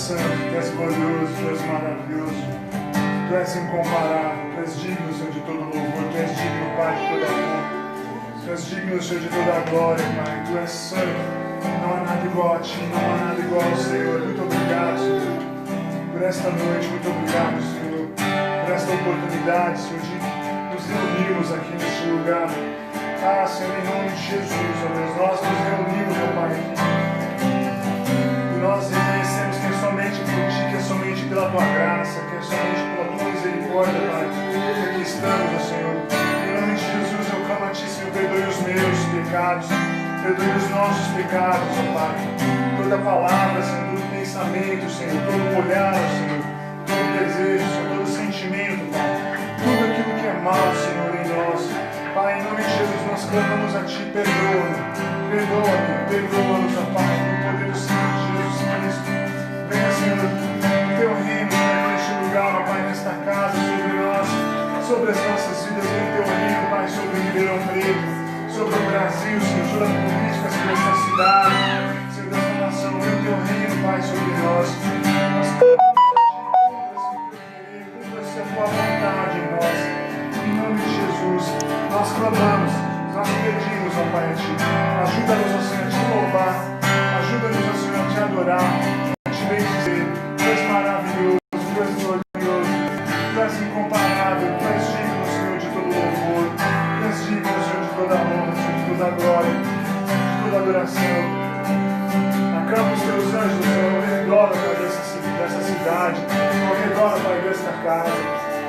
santo, Tu és glorioso, Tu és maravilhoso, Tu és incomparável, Tu és digno, Senhor, de todo louvor, Tu és digno, Pai, de toda honra, Tu és digno, Senhor, de toda glória, Pai, Tu és santo, não há nada igual a Ti, não há nada igual ao Senhor. Muito obrigado, Senhor, por esta noite, muito obrigado, Senhor, por esta oportunidade, Senhor, de nos reunirmos aqui neste lugar. Ah, Senhor, em nome de Jesus, ó Deus, nós nos reunimos, ó Pai, aqui. E nós reconhecemos que é somente por Ti, que é somente pela Tua graça, que é somente pela Tua misericórdia, Pai, que aqui estamos, ó Senhor. Em nome de Jesus, eu clamo a Ti, Senhor, perdoe os meus pecados, perdoe os nossos pecados, ó Pai. Toda palavra, Senhor, todo pensamento, Senhor, todo olhar, ó Senhor, todo desejo, Senhor, todo sentimento, Pai. Tudo aquilo que é mal, Senhor, em nós. Pai, em nome de Jesus, nós clamamos a Ti, perdoa-me, perdoa-nos, ó Pai, no poder do Senhor Jesus Cristo. Venha, Senhor, o Teu reino, Pai, neste lugar, ó Pai, nesta casa, sobre nós, sobre as nossas vidas, vem o Teu reino, Pai, sobre Ribeirão Preto, sobre o Brasil, Senhor, sobre a política, sobre esta cidade, Senhor, desta nação, vem o Teu reino, Pai, sobre nós. Nós clamamos a Ti, cumpra-se a Tua vontade em nós. Em nome de Jesus, nós clamamos, nós pedimos, ó Pai, a Ti. Ajuda-nos, ó Senhor, a Te louvar. Ajuda-nos, ó Senhor, a Te adorar. A Te bendizer. Tu és maravilhoso, Tu és glorioso, Tu és incomparável, Tu és digno, Senhor, de todo louvor. Tu és digno, Senhor, de toda honra, Senhor, de toda glória, de toda adoração. Acampa os Teus anjos, Senhor, ao redor, Pai, dessa cidade, ao redor, Pai, desta casa.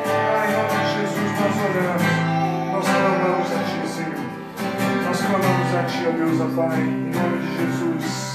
Pai, em nome de Jesus, nós oramos, nós clamamos a Ti, Senhor. Nós clamamos a Ti, ó Deus, ó Pai, em nome de Jesus.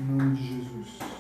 Em nome de Jesus.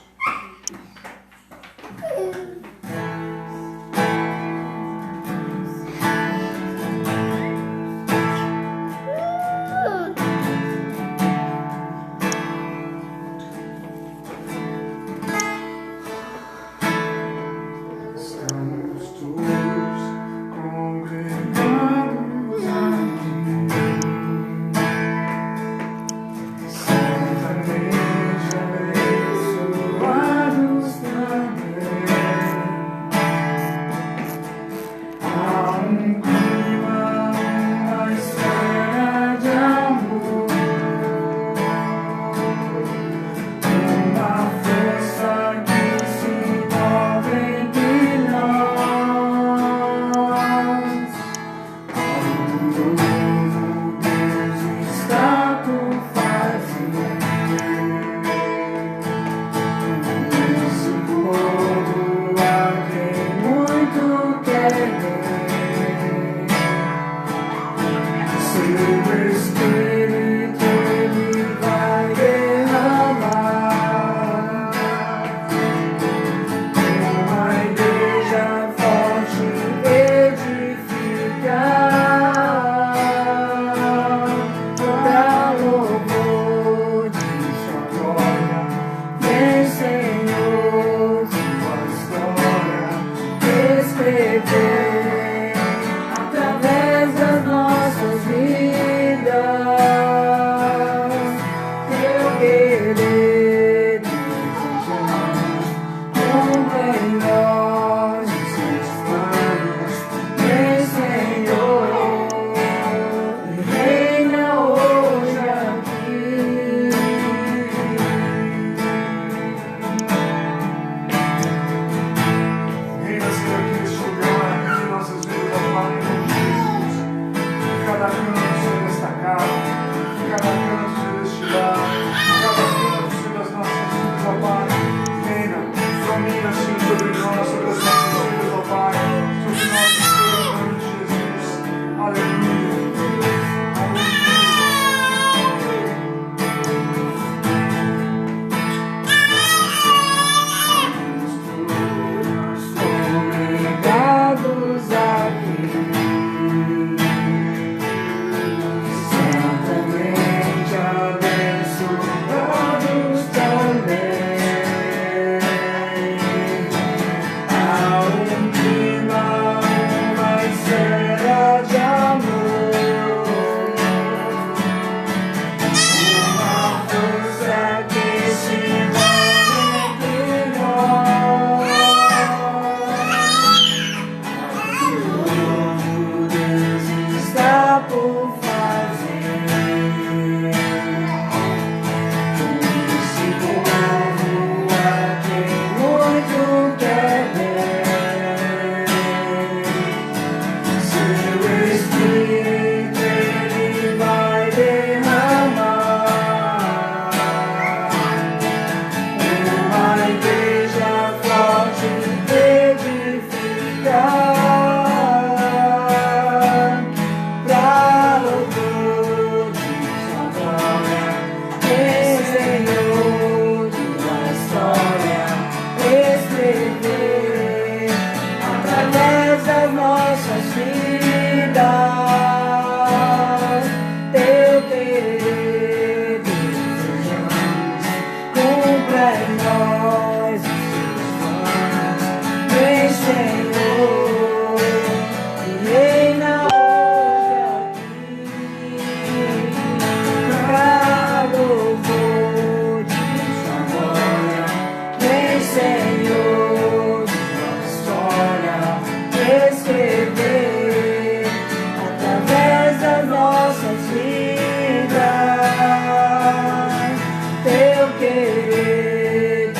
Teu querer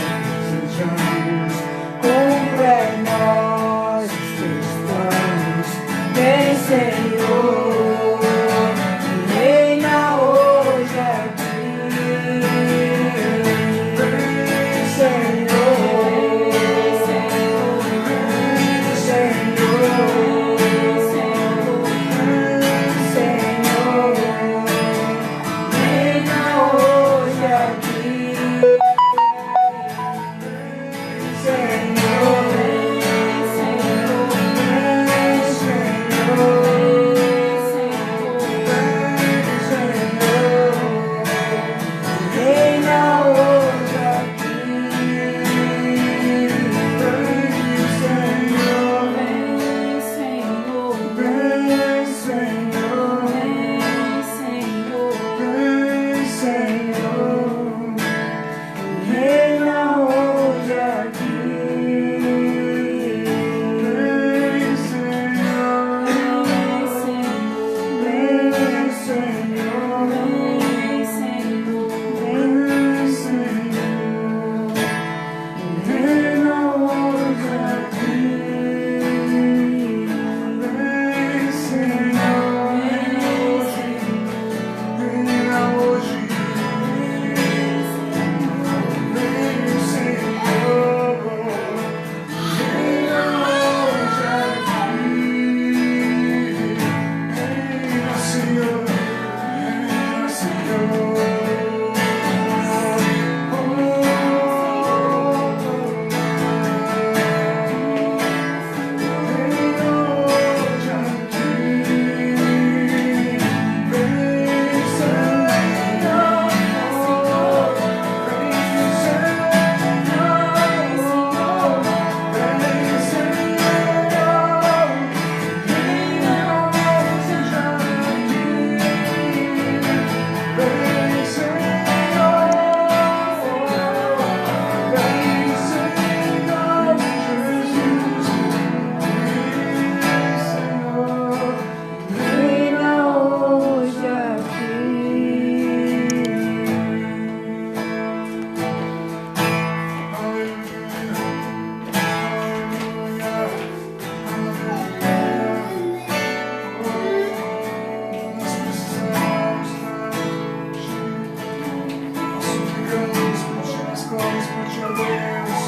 te adoremos.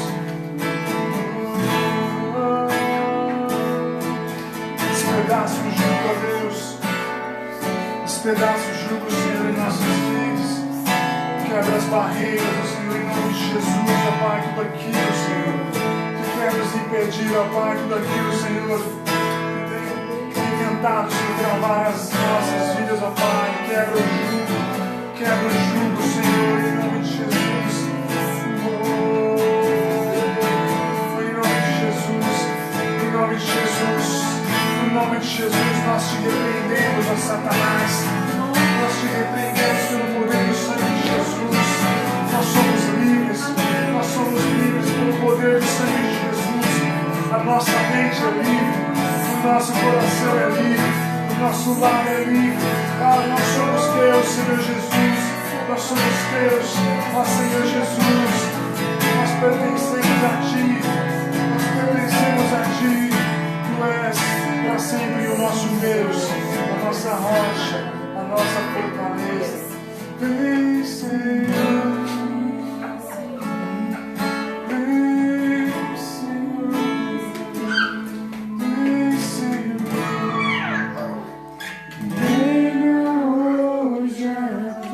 Despedaça o jugo, ó Deus. Despedaça o jugo, Senhor, em nossas vidas. Quebra as barreiras, Senhor, em nome de Jesus, ó Pai, tudo aquilo, Senhor, que quer nos impedir, ó Pai, tudo aquilo, Senhor, que tem tentado, Senhor, travar as nossas vidas, ó Pai. Quebra o jugo, Senhor, em nome de Jesus. Em nome de Jesus, em nome de Jesus, em nome de Jesus, nós te repreendemos, ó Satanás. Nós te repreendemos pelo poder do sangue de Jesus. Nós somos livres pelo poder do sangue de Jesus. A nossa mente é livre, o nosso coração é livre, o nosso lar é livre. Ah, nós somos teus, Senhor Jesus. Nós somos teus, ó Senhor Jesus. Nós pertencemos a Ti, nós pertencemos a Ti. Tu és para sempre o nosso Deus, a nossa rocha, a nossa fortaleza. Vem, Senhor. Vem, Senhor. Vem, Senhor. Venha hoje aqui.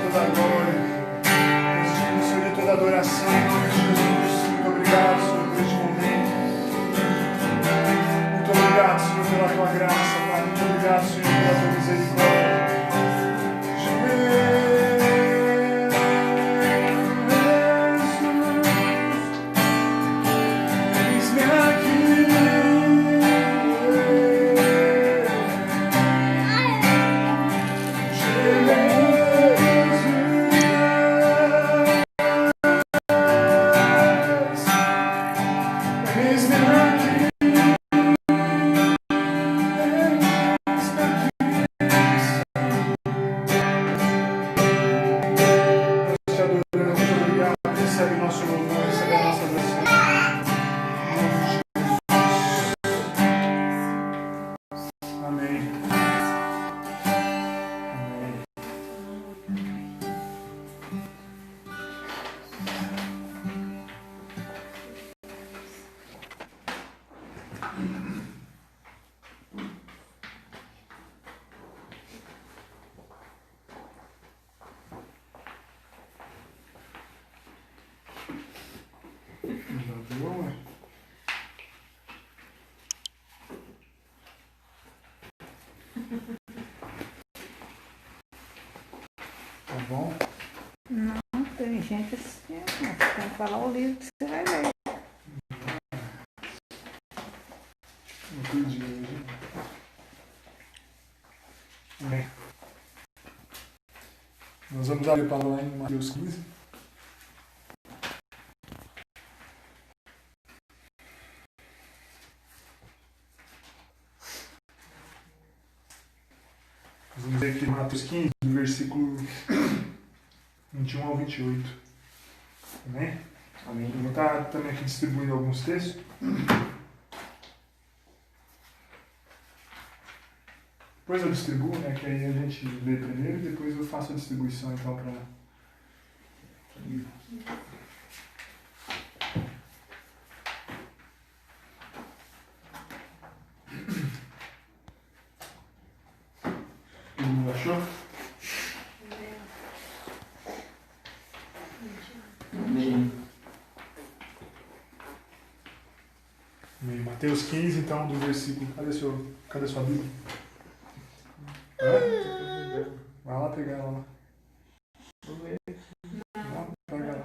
toda a glória. Tu és digno, Senhor, de toda a adoração, em nome de Jesus. Muito obrigado, Senhor, por este momento. Muito obrigado, Senhor, pela tua graça, Pai. Muito obrigado, Senhor, pela tua misericórdia. Tá bom? Não, tem gente assim, você tem que falar o livro que você vai ler. Não entendi hoje. Bem, nós vamos abrir para lá em Mateus 15. Nós vamos ver aqui em Mateus 15, do versículo 21 ao 28. Amém? Amém. Eu vou estar também aqui distribuindo alguns textos. Depois eu distribuo, né? Que aí a gente lê primeiro e depois eu faço a distribuição então para. Todo mundo achou? Amém. Amém. Mateus 15, então, do versículo. Cadê sua Bíblia? Hã? Vai lá pegar ela lá. Não, pega lá.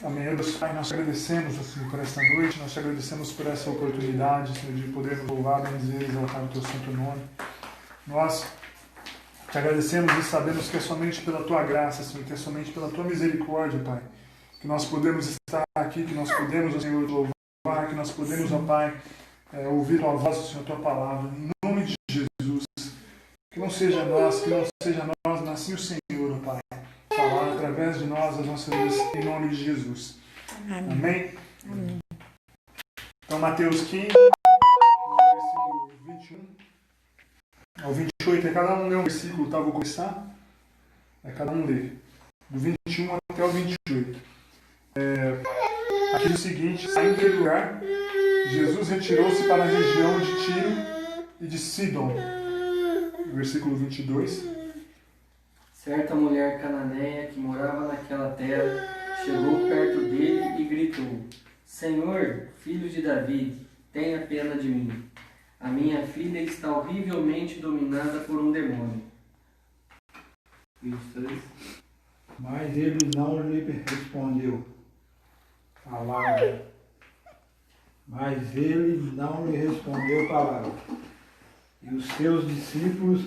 Amém. Deus Pai, nós te agradecemos assim, por esta noite, nós te agradecemos por essa oportunidade, Senhor, de podermos louvar, bendizer e exaltar o teu santo nome. Nós te agradecemos e sabemos que é somente pela tua graça, Senhor, que é somente pela tua misericórdia, Pai, que nós podemos estar aqui, que nós podemos, Senhor, louvar, que nós podemos, ó Pai, ouvir tua voz, Senhor, tua palavra. Em nome de Jesus, que não seja nós, mas sim o Senhor, ó Pai, falar através de nós as nossas vidas, em nome de Jesus. Amém? Amém. Então, Mateus 15, versículo 21 ao 28, cada um lê um versículo, tá? Vou começar. Cada um lê. Do 21 até o 28. Aqui diz o seguinte: saindo daquele lugar, Jesus retirou-se para a região de Tiro e de Sidom. Versículo 22. Certa mulher cananeia que morava naquela terra chegou perto dele e gritou: Senhor, filho de Davi, tenha pena de mim. A minha filha está horrivelmente dominada por um demônio. Mas ele não lhe respondeu palavra. Mas ele não lhe respondeu palavra. E os seus discípulos,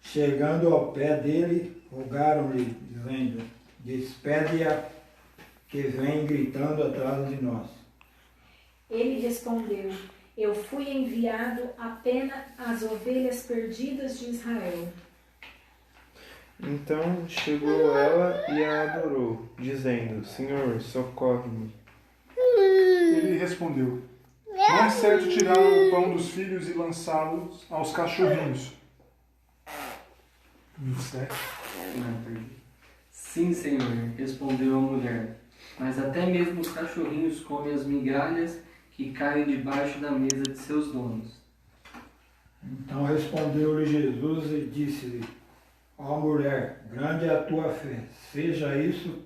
chegando ao pé dele, rogaram-lhe, dizendo: Despede-a, que vem gritando atrás de nós. Ele respondeu: Eu fui enviado apenas às ovelhas perdidas de Israel. Então chegou ela e a adorou, dizendo: Senhor, socorre-me. Ele respondeu: Não é certo tirar o pão dos filhos e lançá-los aos cachorrinhos. 27. Não, perdi. Sim, Senhor, respondeu a mulher, mas até mesmo os cachorrinhos comem as migalhas que caem debaixo da mesa de seus donos. Então respondeu-lhe Jesus e disse-lhe: Ó mulher, grande é a tua fé, seja isso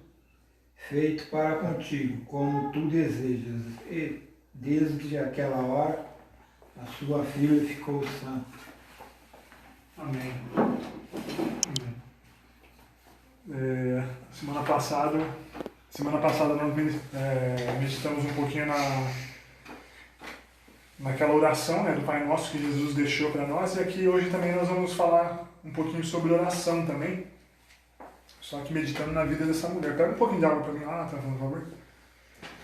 feito para contigo, como tu desejas. E desde aquela hora a sua filha ficou sã. Amém. Semana passada nós meditamos um pouquinho naquela oração, né, do Pai Nosso que Jesus deixou para nós, e aqui hoje também nós vamos falar um pouquinho sobre oração também, só que meditando na vida dessa mulher. Pega um pouquinho de água para mim lá, Nathan, por favor.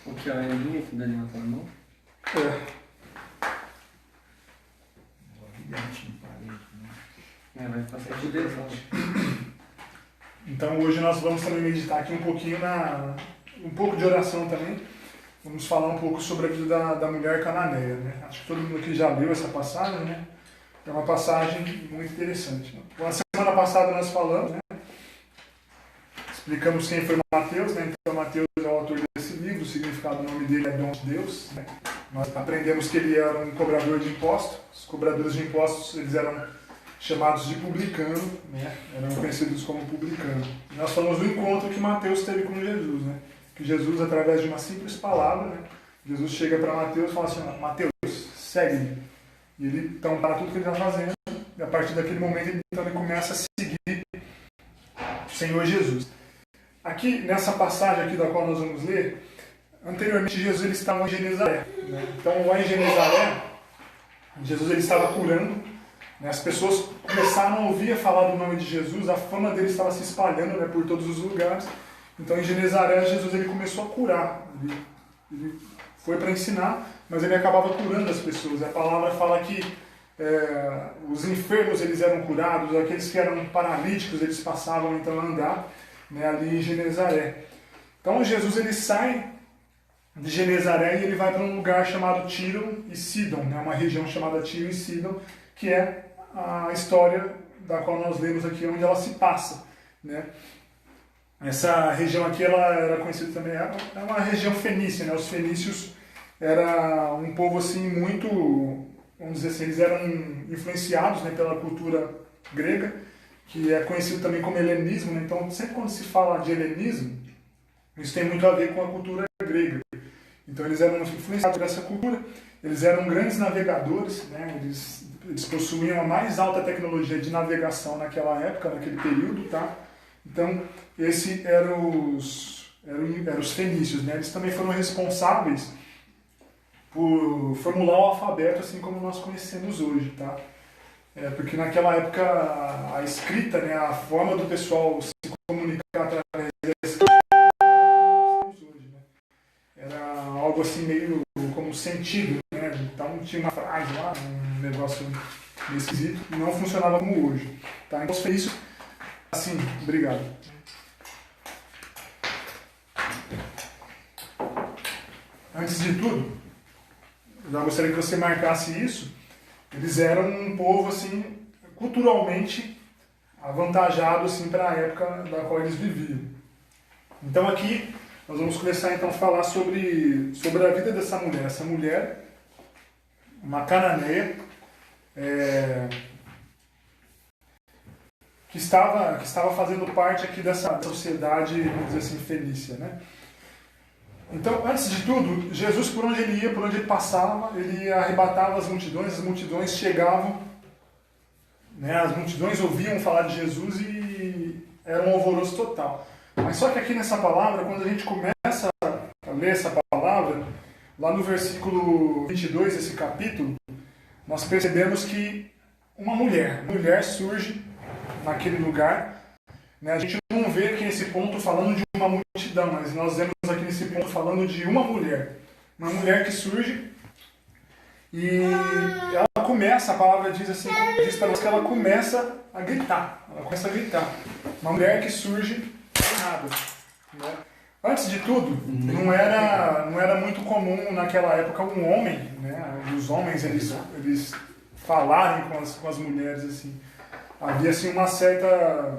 O que é a linha que o Daniel tá na mão? Vai passar de Deus. Então hoje nós vamos também meditar aqui um pouquinho um pouco de oração também. Vamos falar um pouco sobre a vida da mulher cananeia, né? Acho que todo mundo aqui já leu essa passagem, né? É uma passagem muito interessante. Né? Na semana passada nós falamos, né? Explicamos quem foi Mateus, né? Então Mateus é o autor desse livro, o significado do nome dele é dom de Deus, né? Nós aprendemos que ele era um cobrador de impostos. Os cobradores de impostos, eles eram chamados de publicano, né? Eram conhecidos como publicano. E nós falamos do encontro que Mateus teve com Jesus, né? Que Jesus, através de uma simples palavra, né? Jesus chega para Mateus e fala assim: Mateus, segue-me. E ele então para tudo que ele está fazendo, e a partir daquele momento ele começa a seguir o Senhor Jesus. Aqui, nessa passagem aqui da qual nós vamos ler, anteriormente Jesus ele estava em Genezaré, né? Então lá em Genezaré, Jesus ele estava curando, né? As pessoas começaram a ouvir falar do nome de Jesus, a fama dele estava se espalhando, né, por todos os lugares. Então em Genezaré Jesus ele começou a curar, ele foi para ensinar, mas ele acabava curando as pessoas. A palavra fala que os enfermos eles eram curados, aqueles que eram paralíticos eles passavam então a andar, né, ali em Genezaré. Então Jesus ele sai de Genezaré e ele vai para um lugar chamado Tiro e Sidom, né, uma região chamada Tiro e Sidom, que é a história da qual nós lemos aqui, onde ela se passa, né? Essa região aqui ela era conhecida também, é uma região fenícia, né? Os fenícios era um povo assim muito, vamos dizer assim, eles eram influenciados, né, pela cultura grega, que é conhecido também como helenismo, né? Então sempre quando se fala de helenismo, isso tem muito a ver com a cultura grega. Então eles eram influenciados por essa cultura, eles eram grandes navegadores, né? Eles possuíam a mais alta tecnologia de navegação naquela época, naquele período, tá? Então, esses eram os fenícios, né? Eles também foram responsáveis por formular o alfabeto assim como nós conhecemos hoje, tá? Porque naquela época a escrita, né, a forma do pessoal se comunicar através da escrita hoje, né? Era algo assim meio como sentido, né? Então tinha uma frase lá, um negócio meio esquisito, e não funcionava como hoje, tá? Então os fenícios, assim, obrigado. Antes de tudo, eu já gostaria que você marcasse isso. Eles eram um povo assim culturalmente avantajado assim para a época da qual eles viviam. Então aqui nós vamos começar então a falar sobre a vida dessa mulher. Essa mulher, uma cananeia, que estava fazendo parte aqui dessa sociedade, vamos dizer assim, fenícia, né? Então, antes de tudo, Jesus, por onde ele ia, por onde ele passava, ele arrebatava as multidões chegavam, né? As multidões ouviam falar de Jesus e era um alvoroço total. Mas só que aqui nessa palavra, quando a gente começa a ler essa palavra, lá no versículo 22 desse capítulo, nós percebemos que uma mulher surge naquele lugar, né? A gente não vê aqui nesse ponto falando de uma multidão, mas nós vemos aqui nesse ponto falando de uma mulher que surge e ela começa, a palavra diz assim, diz para nós que ela começa a gritar, uma mulher que surge do nada, né? Antes de tudo, não era muito comum naquela época um homem, né? Os homens eles falarem com as mulheres assim. havia assim uma certa...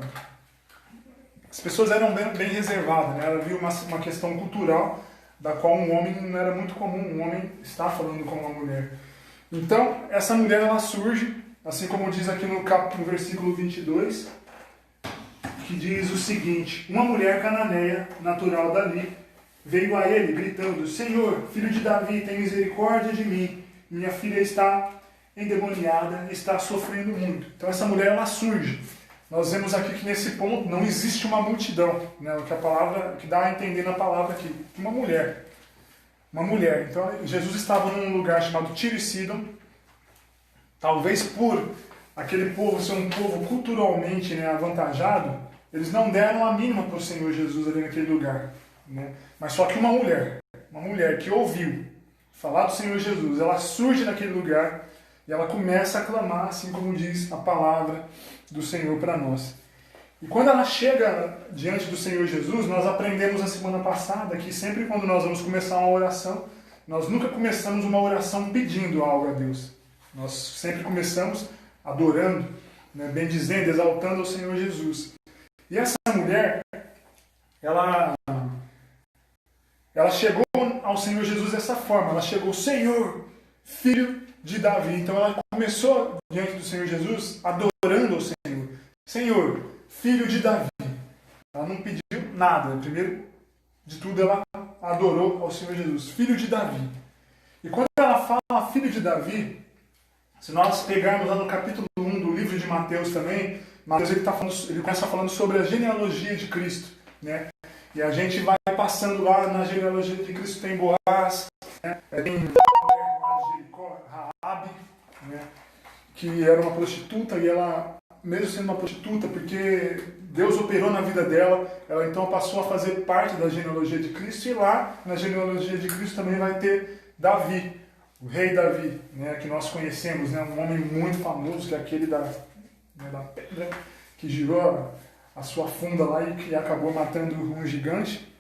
As pessoas eram bem reservadas, né? Havia uma questão cultural da qual um homem não era muito comum, um homem estar falando com uma mulher. Então, essa mulher ela surge, assim como diz aqui no versículo 22, que diz o seguinte: uma mulher cananeia, natural dali, veio a ele gritando: Senhor, filho de Davi, tem misericórdia de mim, minha filha está endemoniada, está sofrendo muito. Então essa mulher ela surge. Nós vemos aqui que nesse ponto não existe uma multidão, né? O que a palavra, que dá a entender na palavra aqui, uma mulher. Uma mulher. Então Jesus estava num lugar chamado Tiro e Sidom. Talvez por aquele povo ser um povo culturalmente, né, avantajado, eles não deram a mínima para o Senhor Jesus ali naquele lugar, né? Mas só que uma mulher que ouviu falar do Senhor Jesus, ela surge naquele lugar e ela começa a clamar, assim como diz a palavra do Senhor para nós. E quando ela chega diante do Senhor Jesus, nós aprendemos na semana passada que sempre quando nós vamos começar uma oração, nós nunca começamos uma oração pedindo algo a Deus. Nós sempre começamos adorando, né, bendizendo, exaltando ao Senhor Jesus. E essa mulher, ela chegou ao Senhor Jesus dessa forma. Ela chegou: Senhor, filho de Davi. Então ela começou diante do Senhor Jesus adorando ao Senhor. Senhor, filho de Davi. Ela não pediu nada. Primeiro de tudo, ela adorou ao Senhor Jesus, filho de Davi. E quando ela fala filho de Davi, se nós pegarmos lá no capítulo 1 do livro de Mateus também, Mateus ele começa falando sobre a genealogia de Cristo, né? E a gente vai passando lá na genealogia de Cristo, tem Boaz, né? Tem Raabe, né? Que era uma prostituta, e ela, mesmo sendo uma prostituta, porque Deus operou na vida dela, ela então passou a fazer parte da genealogia de Cristo, e lá na genealogia de Cristo também vai ter Davi, o rei Davi, né? Que nós conhecemos, né? Um homem muito famoso, que é aquele da pedra que girou a sua funda lá e que acabou matando um gigante.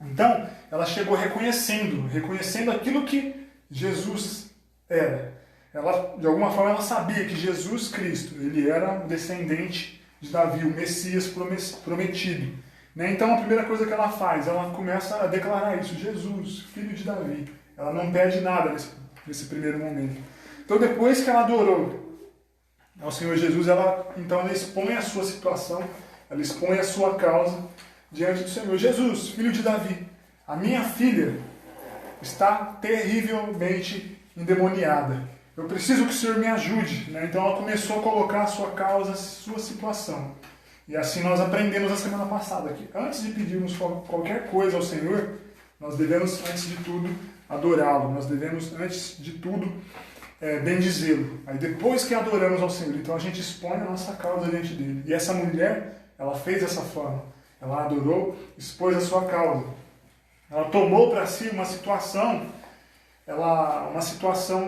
Então, ela chegou reconhecendo aquilo que Jesus era. Ela, de alguma forma, ela sabia que Jesus Cristo, ele era um descendente de Davi, o Messias prometido, né? Então, a primeira coisa que ela faz, ela começa a declarar isso: Jesus, filho de Davi. Ela não pede nada nesse primeiro momento. Então, depois que ela adorou ao Senhor Jesus, ela expõe a sua situação, ela expõe a sua causa diante do Senhor. Jesus, filho de Davi, a minha filha está terrivelmente endemoniada. Eu preciso que o Senhor me ajude, né? Então ela começou a colocar a sua causa, a sua situação. E assim nós aprendemos na semana passada que antes de pedirmos qualquer coisa ao Senhor, nós devemos, antes de tudo, adorá-lo. Nós devemos, antes de tudo, bendizê-lo. Aí depois que adoramos ao Senhor, então a gente expõe a nossa causa diante dele. E essa mulher, ela fez dessa forma. Ela adorou, expôs a sua causa. Ela tomou para si uma situação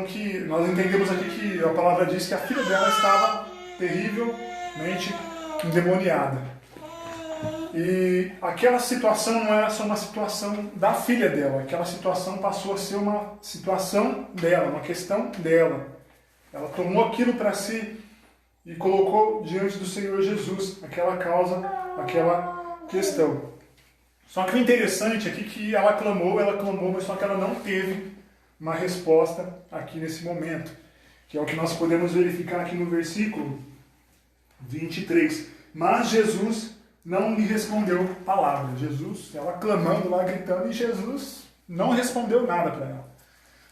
que nós entendemos aqui que a palavra diz que a filha dela estava terrivelmente endemoniada. E aquela situação não era só uma situação da filha dela, aquela situação passou a ser uma situação dela, uma questão dela. Ela tomou aquilo para si e colocou diante do Senhor Jesus, aquela causa, aquela questão. Só que o interessante aqui é que ela clamou, mas só que ela não teve uma resposta aqui nesse momento, que é o que nós podemos verificar aqui no versículo 23. Mas Jesus não lhe respondeu palavra. Jesus, ela clamando lá, gritando, e Jesus não respondeu nada para ela.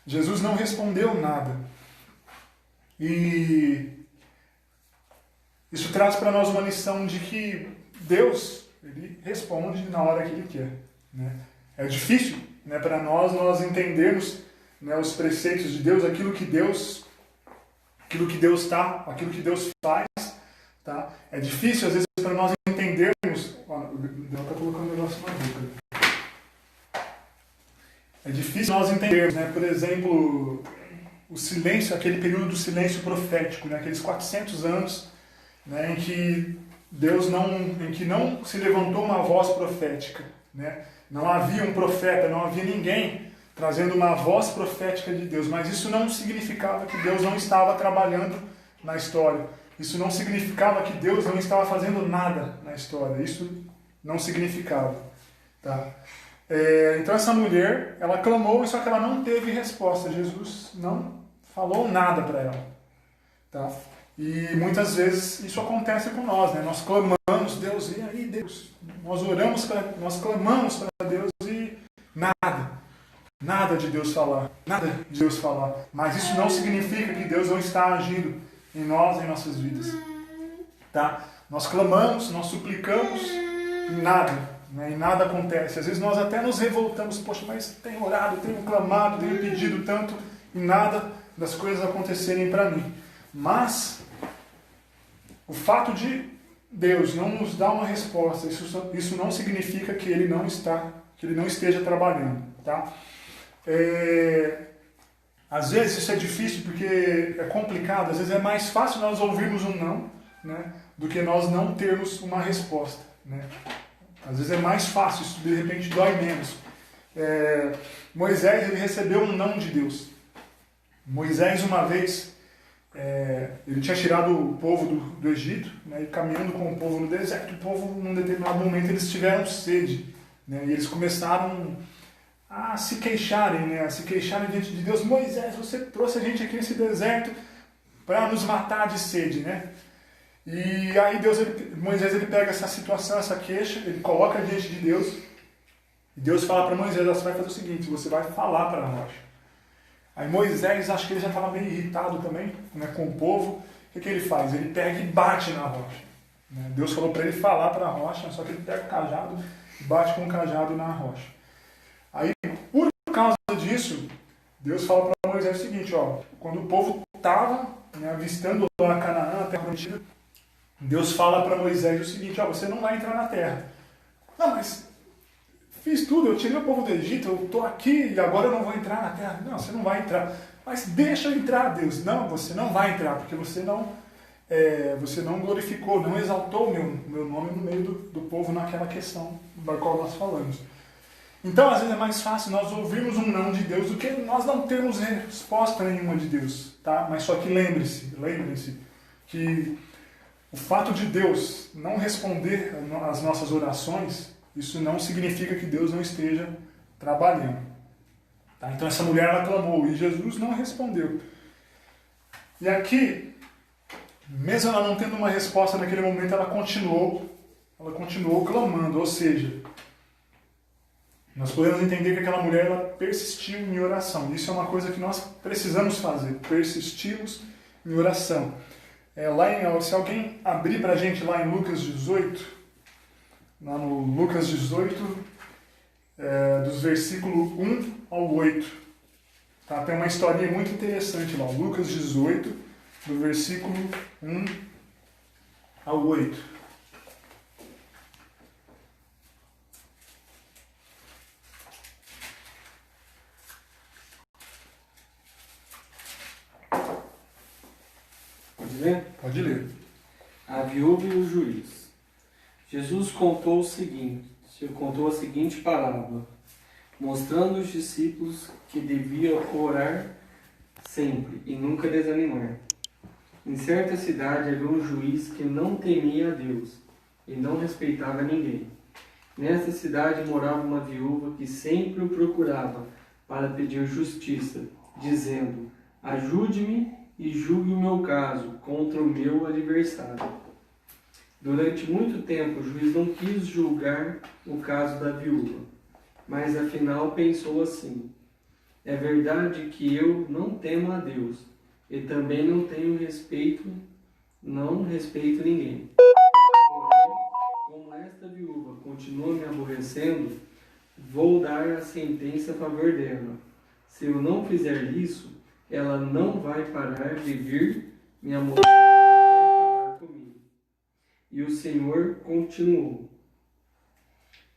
Jesus não respondeu nada. E isso traz para nós uma lição de que Deus, ele responde na hora que ele quer, né? É difícil, né, para nós entendermos, né, os preceitos de Deus, aquilo que Deus faz, tá? É difícil às vezes para nós entendermos. Ela está colocando o negócio na boca. É difícil nós entendermos, né? Por exemplo, o silêncio, aquele período do silêncio profético, né? Aqueles 400 anos, né, em que não se levantou uma voz profética, né? Não havia um profeta, não havia ninguém trazendo uma voz profética de Deus, mas isso não significava que Deus não estava trabalhando na história. isso não significava que Deus não estava fazendo nada na história. Isso não significava. Tá? Então essa mulher, ela clamou, só que ela não teve resposta. Jesus não falou nada para ela. Tá? E muitas vezes isso acontece com nós, né? Nós clamamos, Deus, e aí Deus? Nós oramos, nós clamamos para Deus e nada de Deus falar, nada de Deus falar. Mas isso não significa que Deus não está agindo em nós, em nossas vidas. Tá? Nós clamamos, nós suplicamos e nada, né? E nada acontece. Às vezes nós até nos revoltamos, poxa, mas tenho orado, tenho clamado, tenho pedido tanto e nada das coisas acontecerem para mim. Mas o fato de Deus não nos dar uma resposta, isso não significa que Ele não esteja trabalhando, tá? Às vezes isso é difícil porque é complicado, às vezes é mais fácil nós ouvirmos um não, né, do que nós não termos uma resposta, né? Às vezes é mais fácil, isso de repente dói menos. Moisés, ele recebeu um não de Deus. Moisés, uma vez, ele tinha tirado o povo do Egito, né, e caminhando com o povo no deserto, o povo, num determinado momento, eles tiveram sede, né, e eles começaram a se queixarem, né, diante de Deus. Moisés, você trouxe a gente aqui nesse deserto para nos matar de sede, né? E aí Moisés ele pega essa situação, essa queixa, ele coloca diante de Deus, e Deus fala para Moisés, você vai fazer o seguinte, você vai falar para a rocha. Aí Moisés, acho que ele já estava meio irritado também, né, com o povo. O que ele faz? Ele pega e bate na rocha. Né? Deus falou para ele falar para a rocha, só que ele pega o cajado e bate com o cajado na rocha. Aí, por causa disso, Deus fala para Moisés o seguinte, ó, quando o povo estava, né, avistando lá Canaã, a terra prometida, Deus fala para Moisés o seguinte, ó, você não vai entrar na terra. Não, mas fiz tudo, eu tirei o povo do Egito, eu estou aqui e agora eu não vou entrar na terra. Não, você não vai entrar. Mas deixa eu entrar, Deus. Não, você não vai entrar, porque você não glorificou, não exaltou o meu nome no meio do povo naquela questão da qual nós falamos. Então, às vezes é mais fácil nós ouvirmos um não de Deus do que nós não termos resposta nenhuma de Deus. Tá? Mas só que lembrem-se que o fato de Deus não responder às nossas orações, isso não significa que Deus não esteja trabalhando. Tá? Então essa mulher ela clamou e Jesus não respondeu. E aqui, mesmo ela não tendo uma resposta naquele momento, ela continuou clamando. Ou seja, nós podemos entender que aquela mulher ela persistiu em oração. Isso é uma coisa que nós precisamos fazer, persistirmos em oração. Se alguém abrir para a gente lá em Lucas 18, lá no Lucas 18, dos versículos 1 ao 8. Tá? Tem uma historinha muito interessante lá. Lucas 18, do versículo 1 ao 8. Pode ler? Pode ler. A viúva e o juiz. Jesus contou a seguinte parábola, mostrando aos discípulos que deviam orar sempre e nunca desanimar. Em certa cidade havia um juiz que não temia a Deus e não respeitava ninguém. Nesta cidade morava uma viúva que sempre o procurava para pedir justiça, dizendo, ajude-me e julgue o meu caso contra o meu adversário. Durante muito tempo, o juiz não quis julgar o caso da viúva, mas afinal pensou assim, é verdade que eu não temo a Deus e também não respeito ninguém. Porém, como esta viúva continua me aborrecendo, vou dar a sentença a favor dela. Se eu não fizer isso, ela não vai parar de vir me amolecer até acabar comigo. E o Senhor continuou.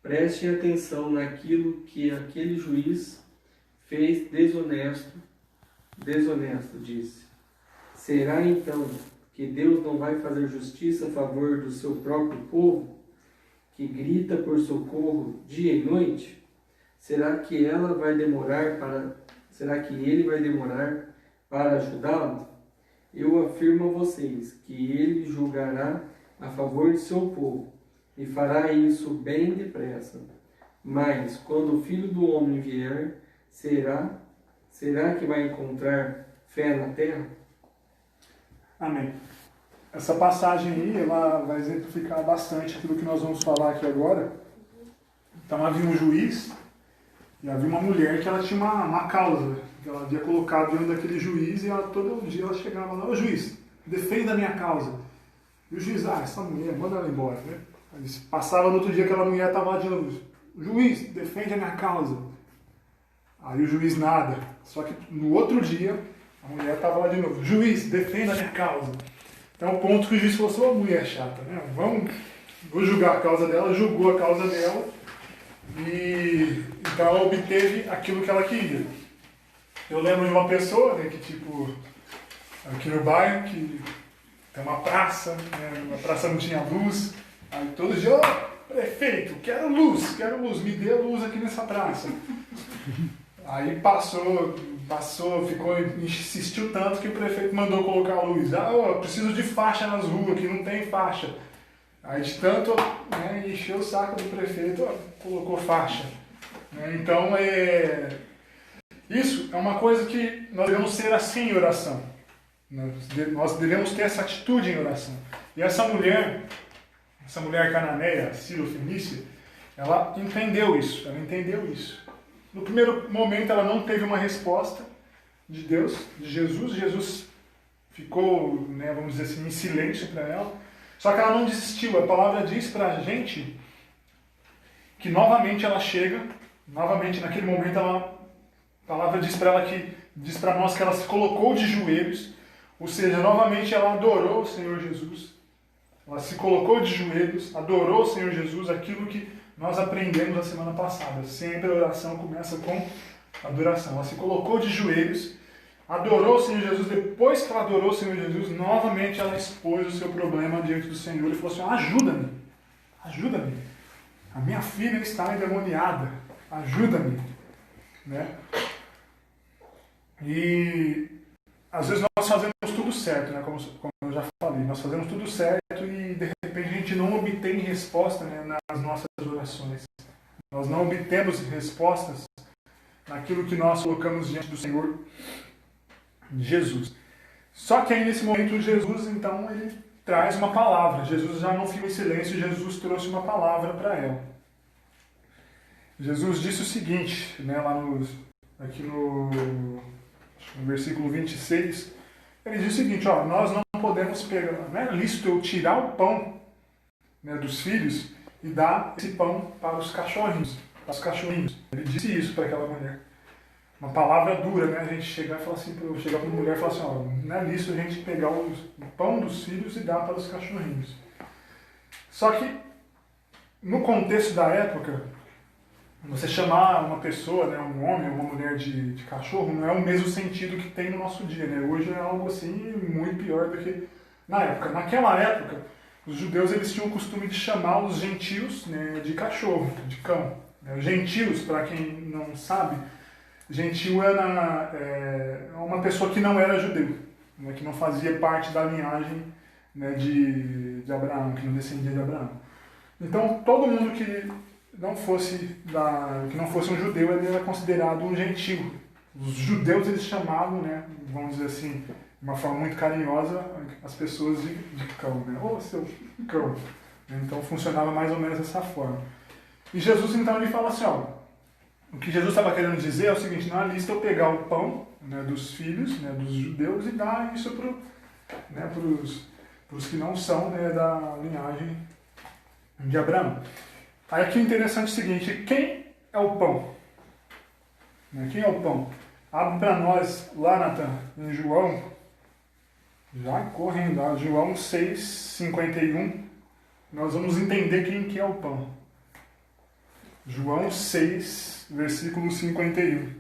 Prestem atenção naquilo que aquele juiz fez desonesto, disse. Será então que Deus não vai fazer justiça a favor do seu próprio povo, que grita por socorro dia e noite? Será que ele vai demorar para ajudá-lo? eu afirmo a vocês que ele julgará a favor de seu povo, e fará isso bem depressa. Mas, quando o Filho do Homem vier, será que vai encontrar fé na terra? Amém. Essa passagem aí, ela vai exemplificar bastante aquilo que nós vamos falar aqui agora. Então havia um juiz e havia uma mulher que ela tinha uma causa que ela havia colocado diante daquele juiz, e ela, todo dia ela chegava lá: ô juiz, defenda a minha causa. E o juiz: essa mulher, manda ela embora, né? Aí passava no outro dia, aquela mulher estava lá de novo: juiz, defende a minha causa. Aí o juiz nada. Só que no outro dia a mulher estava lá de novo: juiz, defenda a minha causa. Então o ponto que o juiz falou assim: ô mulher chata, né? Vou julgar a causa dela. Julgou a causa dela, e então ela obteve aquilo que ela queria. Eu lembro de uma pessoa, né, que tipo, aqui no bairro, que tem uma praça, né, a praça não tinha luz, aí todo dia: ô prefeito, quero luz, me dê luz aqui nessa praça. Aí passou, insistiu tanto que o prefeito mandou colocar a luz. Eu preciso de faixa nas ruas, que não tem faixa. Aí de tanto, né, encheu o saco do prefeito, colocou faixa. Então, isso é uma coisa que nós devemos ser assim em oração. Nós devemos ter essa atitude em oração. E essa mulher cananeia, Sírio-Fenícia, ela entendeu isso. No primeiro momento ela não teve uma resposta de Deus, de Jesus. Jesus ficou, né, vamos dizer assim, em silêncio para ela. Só que ela não desistiu. A palavra diz para a gente que novamente ela chega, novamente naquele momento a palavra diz para nós que ela se colocou de joelhos, ou seja, novamente ela adorou o Senhor Jesus. Ela se colocou de joelhos, adorou o Senhor Jesus, aquilo que nós aprendemos na semana passada. Sempre a oração começa com adoração. Ela se colocou de joelhos, adorou o Senhor Jesus. Depois que ela adorou o Senhor Jesus, novamente ela expôs o seu problema diante do Senhor e falou assim: ajuda-me. A minha filha está endemoniada, ajuda-me. Né? E às vezes nós fazemos tudo certo, né? Como eu já falei, nós fazemos tudo certo e de repente a gente não obtém resposta, né, nas nossas orações. Nós não obtemos respostas naquilo que nós colocamos diante do Senhor Jesus. Só que aí nesse momento Jesus, então, ele traz uma palavra. Jesus já não fica em silêncio, Jesus trouxe uma palavra para ela. Jesus disse o seguinte, né, aqui no versículo 26, ele diz o seguinte: nós não podemos pegar, não é lícito eu tirar o pão, né, dos filhos e dar esse pão para os cachorrinhos. Ele disse isso para aquela mulher. Uma palavra dura, né? A gente chegar para uma mulher e falar assim: não é lícito a gente pegar o pão dos filhos e dar para os cachorrinhos. Só que, no contexto da época, você chamar uma pessoa, né, um homem ou uma mulher de cachorro, não é o mesmo sentido que tem no nosso dia, né? Hoje é algo assim muito pior do que na época. Naquela época, os judeus eles tinham o costume de chamar os gentios, né, de cachorro, de cão. Gentios, para quem não sabe, gentio é uma pessoa que não era judeu, né, que não fazia parte da linhagem, né, de Abraão, que não descendia de Abraão. Então, todo mundo que não fosse um judeu, ele era considerado um gentio. Os judeus eles chamavam, né, vamos dizer assim, de uma forma muito carinhosa, as pessoas de cão, né? Ô, seu cão. Então funcionava mais ou menos dessa forma. E Jesus então ele fala assim: o que Jesus estava querendo dizer é o seguinte: não é lícito eu pegar o pão, né, dos filhos, né, dos judeus, e dar isso para os que não são, né, da linhagem de Abraão. Aí aqui o interessante é o seguinte: quem é o pão? Quem é o pão? Abre para nós lá, Natan, em João, já correndo lá, João 6,51, nós vamos entender quem que é o pão. João 6, versículo 51.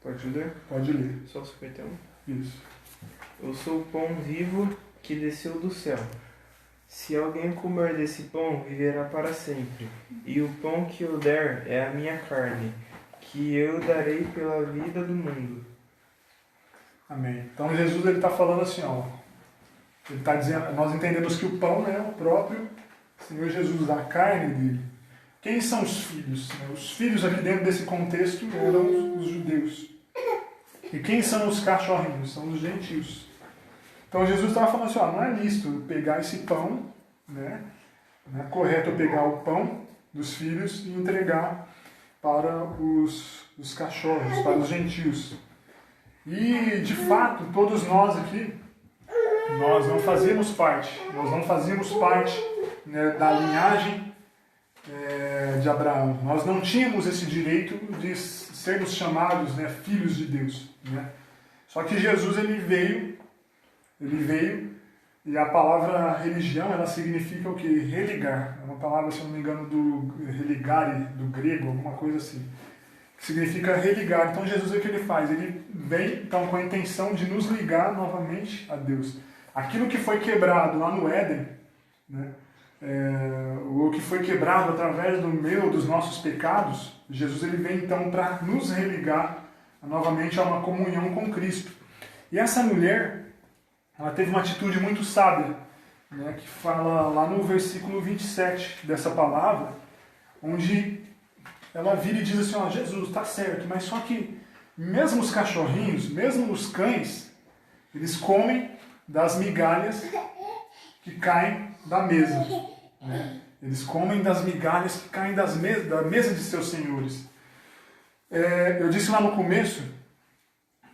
Pode ler? Pode ler. Só 51? Isso. Eu sou o pão vivo que desceu do céu. Se alguém comer desse pão, viverá para sempre. E o pão que eu der é a minha carne, que eu darei pela vida do mundo. Amém. Então Jesus ele está falando assim, ó. Ele está dizendo, nós entendemos que o pão é o próprio Senhor Jesus, a carne dele. Quem são os filhos? Os filhos aqui dentro desse contexto eram os judeus. E quem são os cachorrinhos? São os gentios. Então Jesus estava falando assim, ó, não é lícito pegar esse pão, né? Não é correto eu pegar o pão dos filhos e entregar para os cachorros, para os gentios. E, de fato, todos nós aqui, nós não fazíamos parte, né, da linhagem de Abraão. Nós não tínhamos esse direito de sermos chamados, né, filhos de Deus. Né? Só que Jesus ele veio, e a palavra religião, ela significa o quê? Religar. É uma palavra, se eu não me engano, do religare, do grego, alguma coisa assim. Que significa religar. Então Jesus o que ele faz? Ele vem então com a intenção de nos ligar novamente a Deus. Aquilo que foi quebrado lá no Éden, né? O que foi quebrado através dos nossos pecados, Jesus ele vem então para nos religar novamente a uma comunhão com Cristo. E essa mulher, ela teve uma atitude muito sábia, né, que fala lá no versículo 27 dessa palavra, onde ela vira e diz assim, ó, Jesus, está certo, mas só que mesmo os cachorrinhos, mesmo os cães, eles comem das migalhas que caem da mesa. Né? Eles comem das migalhas que caem da mesa de seus senhores. Eu disse lá no começo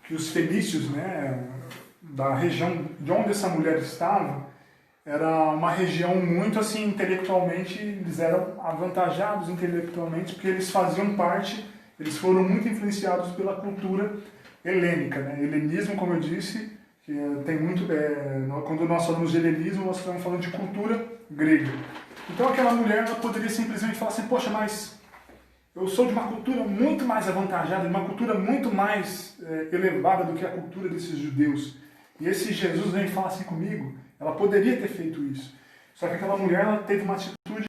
que os fenícios, né, da região de onde essa mulher estava, era uma região muito assim, intelectualmente, eles eram avantajados intelectualmente, porque eles faziam parte, eles foram muito influenciados pela cultura helênica. Né? Helenismo, como eu disse, que tem muito, quando nós falamos de helenismo, nós estamos falando de cultura grega. Então aquela mulher ela poderia simplesmente falar assim, poxa, mas eu sou de uma cultura muito mais avantajada, de uma cultura muito mais elevada do que a cultura desses judeus. E esse Jesus vem falar assim comigo. Ela poderia ter feito isso. Só que aquela mulher ela teve uma atitude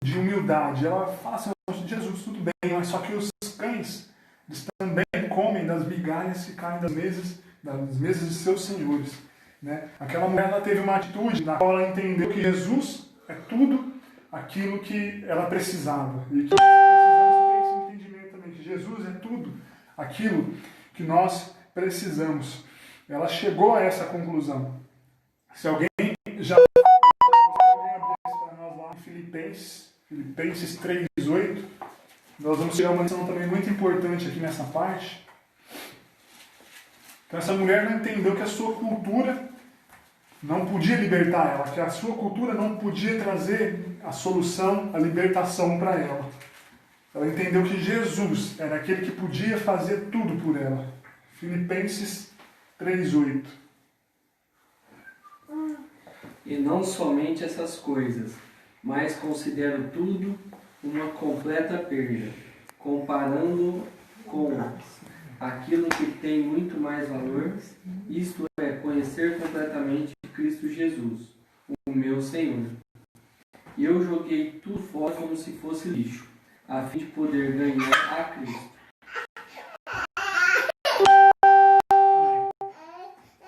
de humildade. Ela fala assim, Jesus, tudo bem, mas só que os cães, eles também comem das migalhas que caem das mesas de seus senhores. Né? Aquela mulher ela teve uma atitude na qual ela entendeu que Jesus é tudo aquilo que ela precisava. E que nós precisamos ter esse entendimento também, que Jesus é tudo aquilo que nós precisamos. Ela chegou a essa conclusão. Se alguém já abrir para nós lá em Filipenses 3:8, nós vamos tirar uma lição também muito importante aqui nessa parte. Então essa mulher não entendeu que a sua cultura não podia libertar ela, que a sua cultura não podia trazer a solução, a libertação para ela. Ela entendeu que Jesus era aquele que podia fazer tudo por ela. Filipenses 3:8. E não somente essas coisas, mas considero tudo uma completa perda, comparando com aquilo que tem muito mais valor, isto é, conhecer completamente Cristo Jesus, o meu Senhor. E eu joguei tudo fora como se fosse lixo, a fim de poder ganhar a Cristo.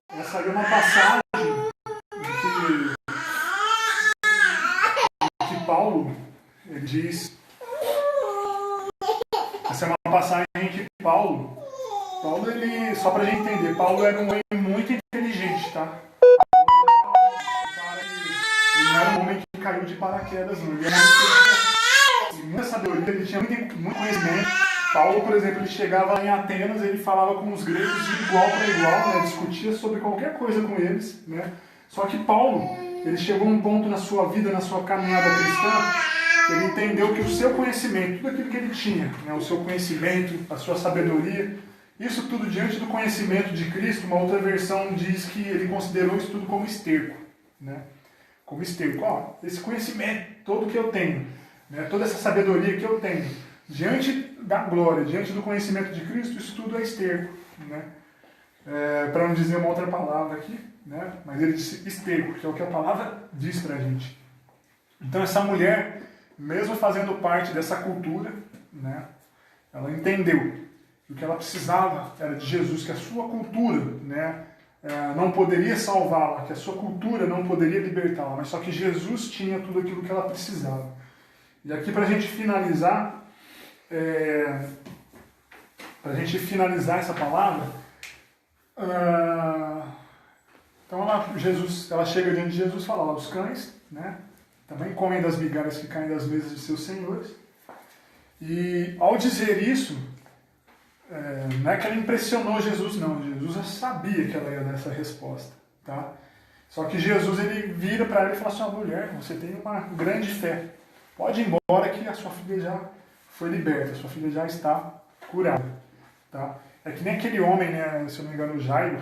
Essa é uma passagem que Paulo ele diz. Essa é uma passagem que Paulo ele, só pra gente entender, Paulo era um homem muito inteligente, tá? Ele não era um homem que caiu de paraquedas, não. Ele era muito muita sabedoria, ele tinha muito conhecimento. Paulo, por exemplo, ele chegava lá em Atenas, ele falava com os gregos de igual para igual, né? Discutia sobre qualquer coisa com eles, né? Só que Paulo, ele chegou a um ponto na sua vida, na sua caminhada cristã, ele entendeu que o seu conhecimento, tudo aquilo que ele tinha, né? O seu conhecimento, a sua sabedoria, isso tudo diante do conhecimento de Cristo, uma outra versão diz que ele considerou isso tudo como esterco, né? Como esterco. Ó, esse conhecimento todo que eu tenho, né? Toda essa sabedoria que eu tenho, diante da glória, diante do conhecimento de Cristo, isso tudo é esterco, né? Para não dizer uma outra palavra aqui, né? Mas ele disse esterco, que é o que a palavra diz para a gente. Então essa mulher, mesmo fazendo parte dessa cultura, né? Ela entendeu. o que ela precisava era de Jesus, que a sua cultura, né, não poderia salvá-la, que a sua cultura não poderia libertá-la, mas só que Jesus tinha tudo aquilo que ela precisava. E aqui para a gente finalizar, essa palavra, então ela chega diante de Jesus e fala, os cães, né, também comem das migalhas que caem das mesas de seus senhores. E ao dizer isso, não é que ela impressionou Jesus, não. Jesus já sabia que ela ia dar essa resposta, tá? Só que Jesus, ele vira para ela e fala assim, mulher, você tem uma grande fé. Pode ir embora que a sua filha já foi liberta, a sua filha já está curada, tá? É que nem aquele homem, né, se eu não me engano, Jairo,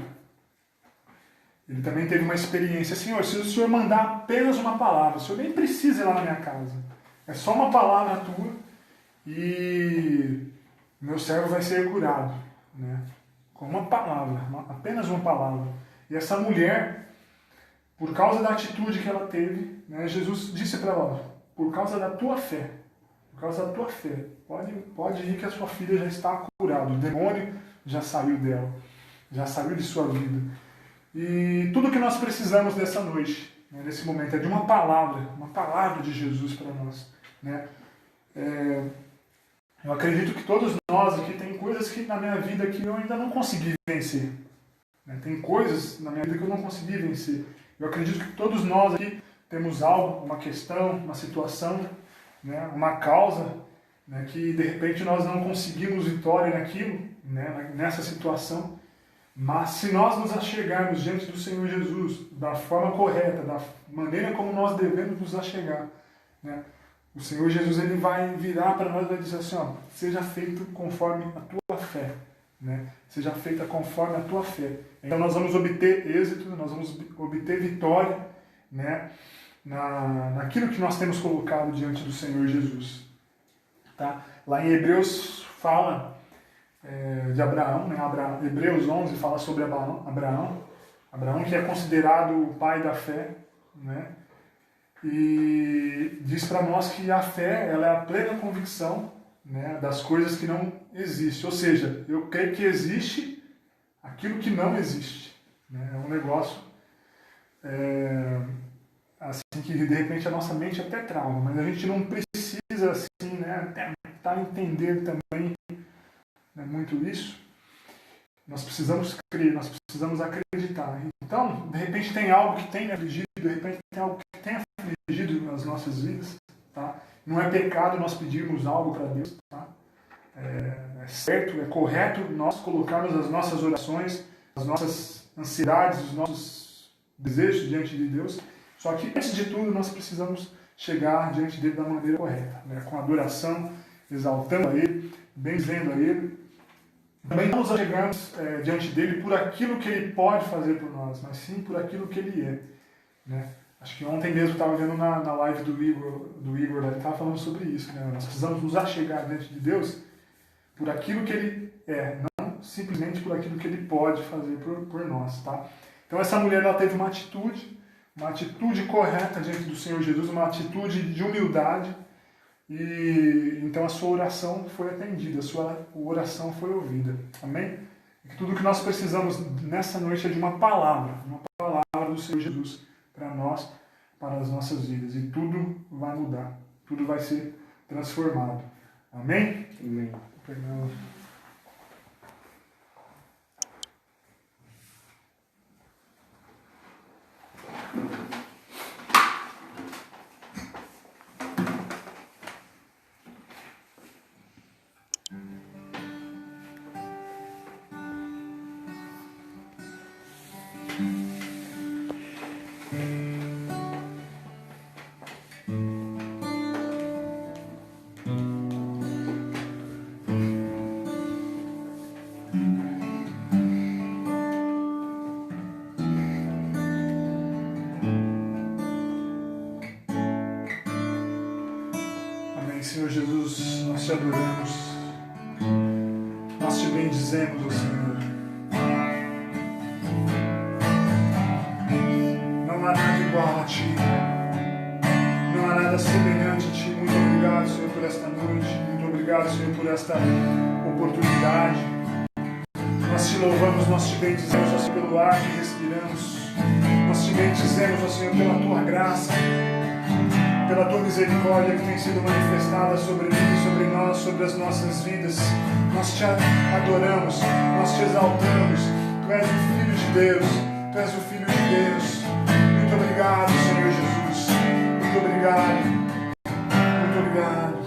ele também teve uma experiência. Senhor, se o Senhor mandar apenas uma palavra, o Senhor nem precisa ir lá na minha casa. É só uma palavra tua e meu servo vai ser curado, né? Com uma palavra, apenas uma palavra. E essa mulher, por causa da atitude que ela teve, né, Jesus disse para ela, por causa da tua fé, pode ir que a sua filha já está curada, o demônio já saiu dela, já saiu de sua vida. E tudo que nós precisamos dessa noite, né, nesse momento, é de uma palavra de Jesus para nós, né? Eu acredito que todos nós aqui tem coisas que na minha vida que eu ainda não consegui vencer. Né? Tem coisas na minha vida que eu não consegui vencer. Eu acredito que todos nós aqui temos algo, uma questão, uma situação, né? Uma causa, né? Que de repente nós não conseguimos vitória naquilo, né? Nessa situação. Mas se nós nos achegarmos diante do Senhor Jesus da forma correta, da maneira como nós devemos nos achegar, né? O Senhor Jesus, ele vai virar para nós e vai dizer assim, seja feito conforme a tua fé, né? Seja feita conforme a tua fé. Então nós vamos obter êxito, nós vamos obter vitória, né? Naquilo que nós temos colocado diante do Senhor Jesus. Tá? Lá em Hebreus fala de Abraão, né? Hebreus 11 fala sobre Abraão que é considerado o pai da fé, né? E diz para nós que a fé, ela é a plena convicção, né, das coisas que não existem. Ou seja, eu creio que existe aquilo que não existe. Né? É um negócio assim que de repente a nossa mente até trauma, mas a gente não precisa assim, né, tentar entender também, né, muito isso. Nós precisamos crer, nós precisamos acreditar. Então, de repente tem algo que tem afligido, de repente tem algo que tem afligido nas nossas vidas, tá? Não é pecado nós pedirmos algo para Deus, tá? É certo, é correto nós colocarmos as nossas orações, as nossas ansiedades, os nossos desejos diante de Deus. Só que, antes de tudo, nós precisamos chegar diante dele da maneira correta, né? Com adoração, exaltando a Ele, benzendo a Ele. Também não nos chegamos diante dele por aquilo que ele pode fazer por nós, mas sim por aquilo que ele é, né? Acho que ontem mesmo estava vendo na live do Igor, ele estava falando sobre isso, né? Nós precisamos nos achegar diante de Deus por aquilo que ele é, não simplesmente por aquilo que ele pode fazer por nós, tá? Então essa mulher, ela teve uma atitude correta diante do Senhor Jesus, uma atitude de humildade, e então a sua oração foi atendida, a sua oração foi ouvida. Amém? E tudo que nós precisamos nessa noite é de uma palavra do Senhor Jesus para nós, para as nossas vidas. E tudo vai mudar, tudo vai ser transformado. Amém? Amém. Senhor Jesus, nós te adoramos, nós te bendizemos, ó Senhor. Não há nada igual a Ti, não há nada semelhante a Ti. Muito obrigado, Senhor, por esta noite, muito obrigado, Senhor, por esta oportunidade. louvamos, nós te bendizemos, ó Senhor, pelo ar que respiramos. Nós te bendizemos, ó Senhor, pela tua graça, pela tua misericórdia que tem sido manifestada sobre mim, sobre nós, sobre as nossas vidas. Nós te adoramos, nós te exaltamos. Tu és o Filho de Deus, tu és o Filho de Deus. Muito obrigado, Senhor Jesus. Muito obrigado. Muito obrigado.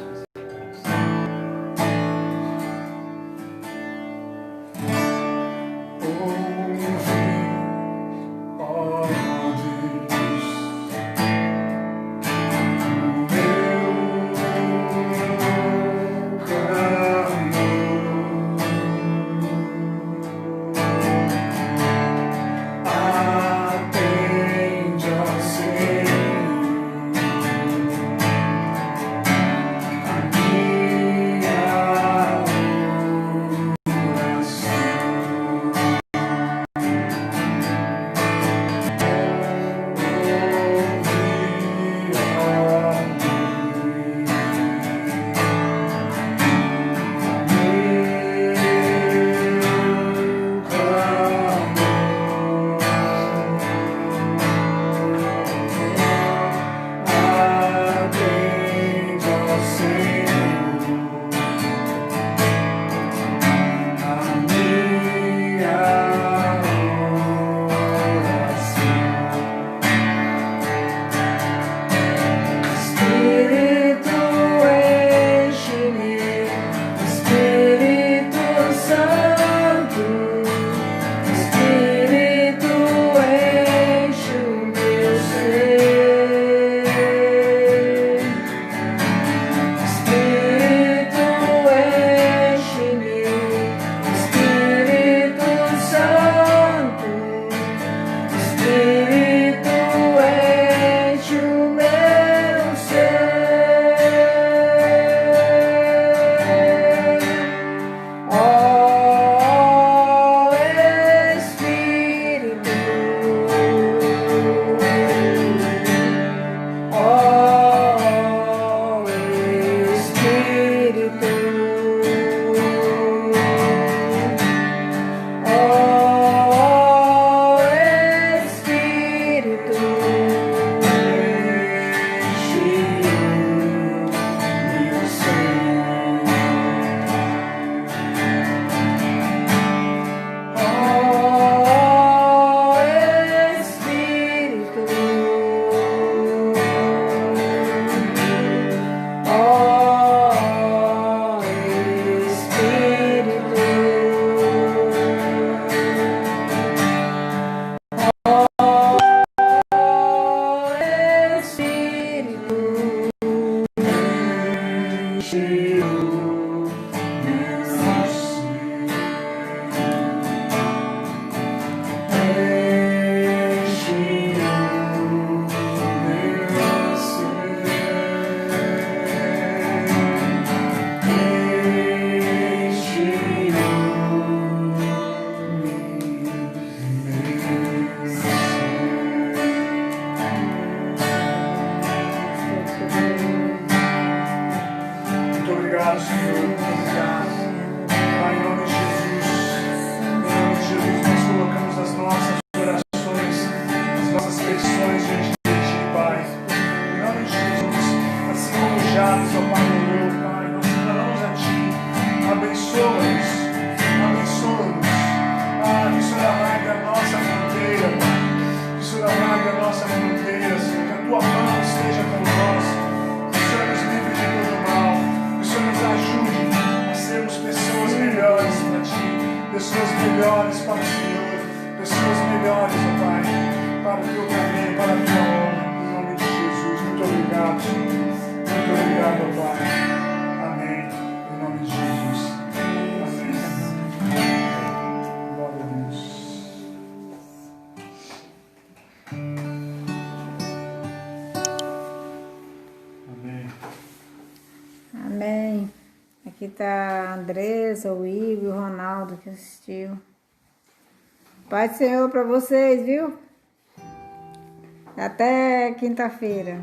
Pessoas melhores para o Senhor, pessoas melhores, ó Pai, para o teu caminho, para a tua honra, em nome de Jesus. Muito obrigado, ó Pai. Amém. Em nome de Jesus. Amém. Glória a Deus. Amém. Amém. Aqui está a Andressa, o Ivo e o Ronaldo que assistiu. Pai do Senhor para vocês, viu? Até quinta-feira.